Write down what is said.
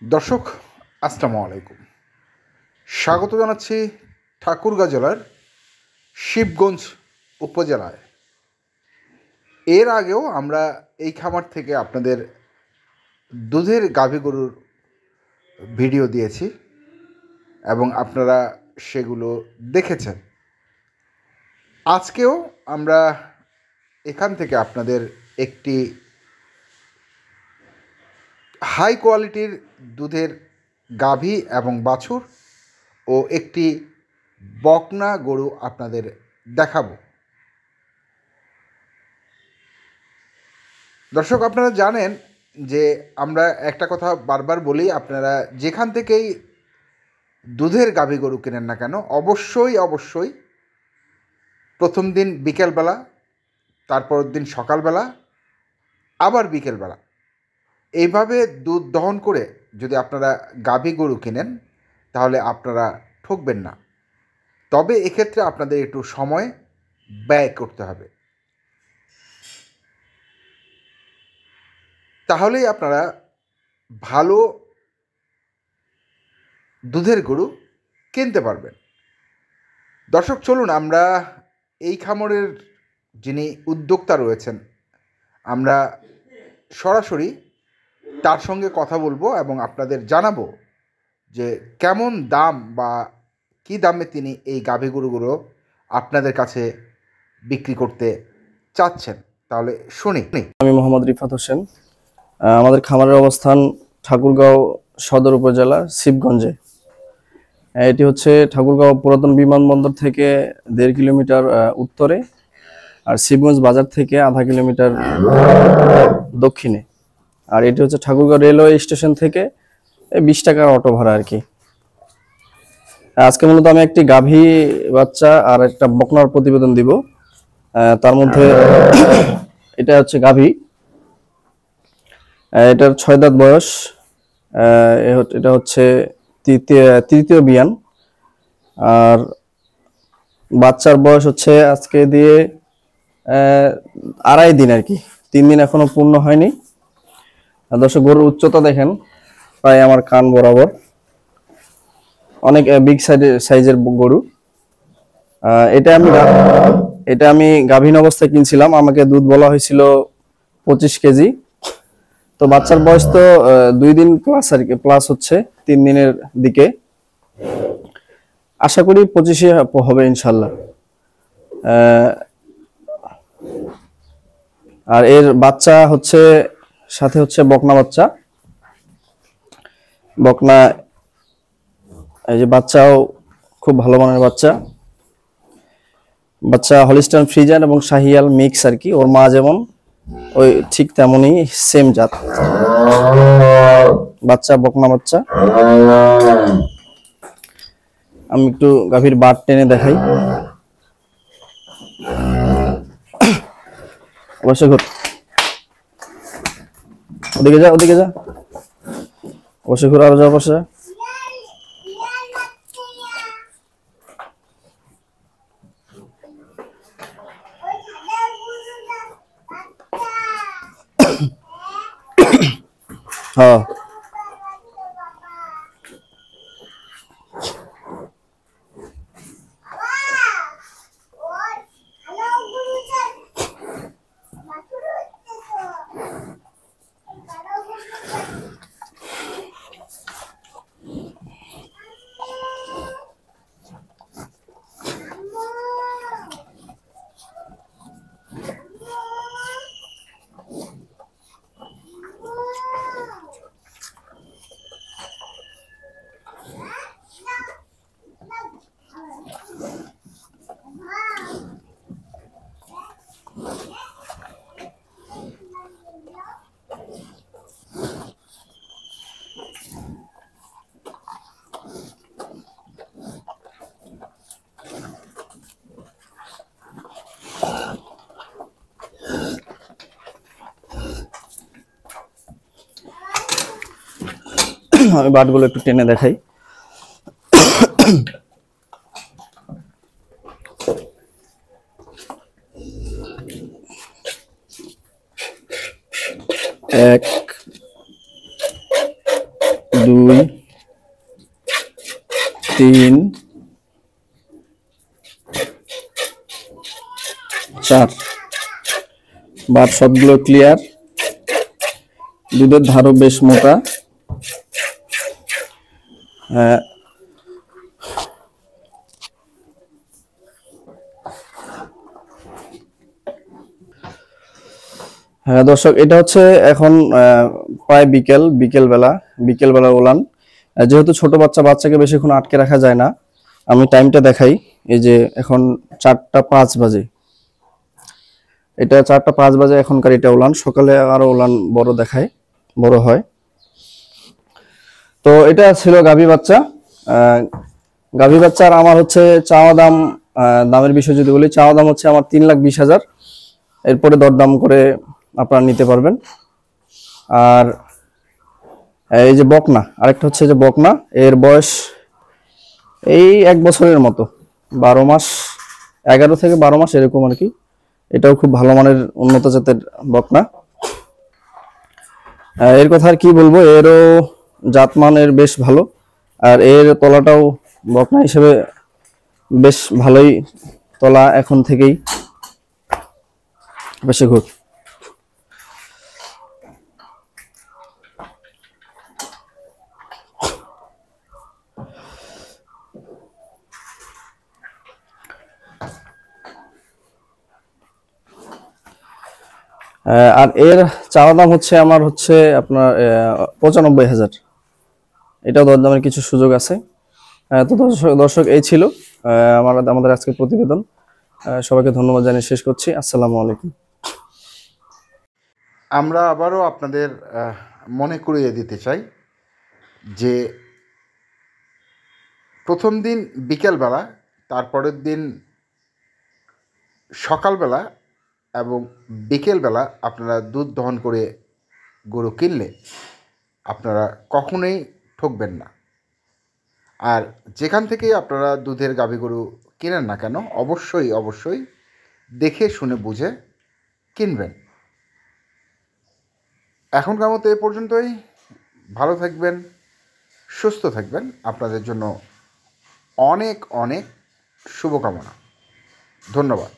দর্শক আসসালামু আলাইকুম। স্বাগত জানাচ্ছি ঠাকুরগাঁ জেলার শিবগঞ্জ উপজেলায়। এর আগেও আমরা এই খামার থেকে আপনাদের দুধের গাভী গরুর ভিডিও দিয়েছি এবং আপনারা সেগুলো দেখেছেন। আজকেও আমরা এখান থেকে আপনাদের একটি হাই কোয়ালিটির দুধের গাভী এবং বাছুর ও একটি বকনা গরু আপনাদের দেখাবো। দর্শক, আপনারা জানেন যে আমরা একটা কথা বারবার বলি, আপনারা যেখান থেকেই দুধের গাভী গরু কেনেন না কেন অবশ্যই প্রথম দিন বিকেলবেলা, তারপরের দিন সকালবেলা, আবার বিকেলবেলা এইভাবে দুধ দহন করে যদি আপনারা গাভী গরু কেনেন তাহলে আপনারা ঠকবেন না। তবে এক্ষেত্রে আপনাদের একটু সময় ব্যয় করতে হবে, তাহলেই আপনারা ভালো দুধের গরু কিনতে পারবেন। দর্শক, চলুন আমরা এই খামারের যিনি উদ্যোক্তা রয়েছেন আমরা সরাসরি তার সঙ্গে কথা বলবো এবং আপনাদের জানাবো যে কেমন দাম বা কী দামে তিনি এই গাভী গরুগুলো আপনাদের কাছে বিক্রি করতে চাচ্ছেন। তাহলে শুনি। আমি মোহাম্মদ রিফাত হোসেন। আমাদের খামারের অবস্থান ঠাকুরগাঁও সদর উপজেলা শিবগঞ্জে। এটি হচ্ছে ঠাকুরগাঁও পুরাতন বিমানবন্দর থেকে 1.5 কিলোমিটার উত্তরে, আর শিবগঞ্জ বাজার থেকে আধা কিলোমিটার দক্ষিণে। আর এটি হচ্ছে ঠাকুরগাঁও রেলওয়ে স্টেশন থেকে 20 টাকার অটো ভাড়া আর কি। আজকে মূলত আমি একটি গাভী বাচ্চা আর একটা বকনার প্রতিবেদন দিব। তার মধ্যে এটা হচ্ছে গাভী, এটার 6 দাঁত বয়স, এটা হচ্ছে তৃতীয় বিয়ান। আর বাচ্চার বয়স হচ্ছে আজকে দিয়ে 2.5 দিন আর কি, 3 দিন এখনো পূর্ণ হয়নি। দর্শক, গরুর উচ্চতা দেখেন প্রায় আমার কান বরাবর, অনেক বিগ সাইজের গরু। এটা আমি গাভীন অবস্থায় কিনছিলাম, আমাকে দুধ বলা হয়েছিল 25 কেজি। তো বাচ্চার বয়স তো 2 দিন প্লাস আর কি, প্লাস হচ্ছে 3 দিনের দিকে। আশা করি 25-এ হবে ইনশাল্লাহ। আর এর বাচ্চা হচ্ছে সাথে হচ্ছে বকনা বাচ্চা। বকনা এই যে বাচ্চাও খুব ভালো মানের বাচ্চা হলিস্টাইন ফ্রিজিয়ান এবং শাহিয়াল মিক্স আর কি। ওর মা যেমন ওই ঠিক তেমনই সেম জাত বাচ্চা, বকনা বাচ্চা। আমি একটু গাভীর বাট টেনে দেখাই। অবশ্যই ঘুর, ওদিকে যা অবশ্যই ঘুর, আরো যা পাশে। হ্যাঁ, আমি বাটগুলো একটু টেনে দেখাই। 2 3 4 বাট সবগুলো ক্লিয়ার। দুধের ধারও বেশ মোটা। হ্যাঁ দর্শক, এটা হচ্ছে এখন প্রায় বিকেলবেলা ওলান। যেহেতু ছোট বাচ্চাকে বেশিক্ষণ আটকে রাখা যায় না, আমি টাইমটা দেখাই। এই যে এখন 4:05 বাজে, এটা 4:05 বাজে এখনকার এটা ওলান। সকালে আরো ওলান বড় হয়। তো এটা ছিল গাভী বাচ্চা। গাভী বাচ্চার আমার হচ্ছে চাওয়া দামের বিষয় যদি বলি, চাওয়া দাম হচ্ছে আমার 3,20,000। এরপরে দরদাম করে আপনারা নিতে পারবেন। আর এই যে বকনা, আরেকটা হচ্ছে যে বকনা, এর বয়স এই 1 বছরের মতো, 12 মাস, 11 থেকে 12 মাস এরকম আর কি। এটাও খুব ভালো মানের উন্নত জাতের বকনা। এর কথা আর কি বলবো, এরও জাতমানের বেশ ভালো। আর এর তলাটাও বকনা হিসেবে বেশ ভালোই তলা এখন থেকেই বেশি ঘুর। আর এর চাওয়া দাম হচ্ছে আমার হচ্ছে আপনার 95,000। এটাও দরদামের কিছু সুযোগ আছে। তো দর্শক এই ছিল আমাদের আজকের প্রতিবেদন। সবাইকে ধন্যবাদ জানিয়ে শেষ করছি। আসসালামু আলাইকুম। আমরা আবারও আপনাদের মনে করিয়ে দিতে চাই যে প্রথম দিন বিকেলবেলা, তারপরের দিন সকালবেলা এবং বিকেলবেলা আপনারা দুধ দহন করে গরু কিনলে আপনারা কখনোই ঠকবেন না। আর যেখান থেকেই আপনারা দুধের গাভী গরু কিনেন না কেন, অবশ্যই দেখে শুনে বুঝে কিনবেন। এখনকার মতো এ পর্যন্তই। ভালো থাকবেন, সুস্থ থাকবেন। আপনাদের জন্য অনেক শুভকামনা। ধন্যবাদ।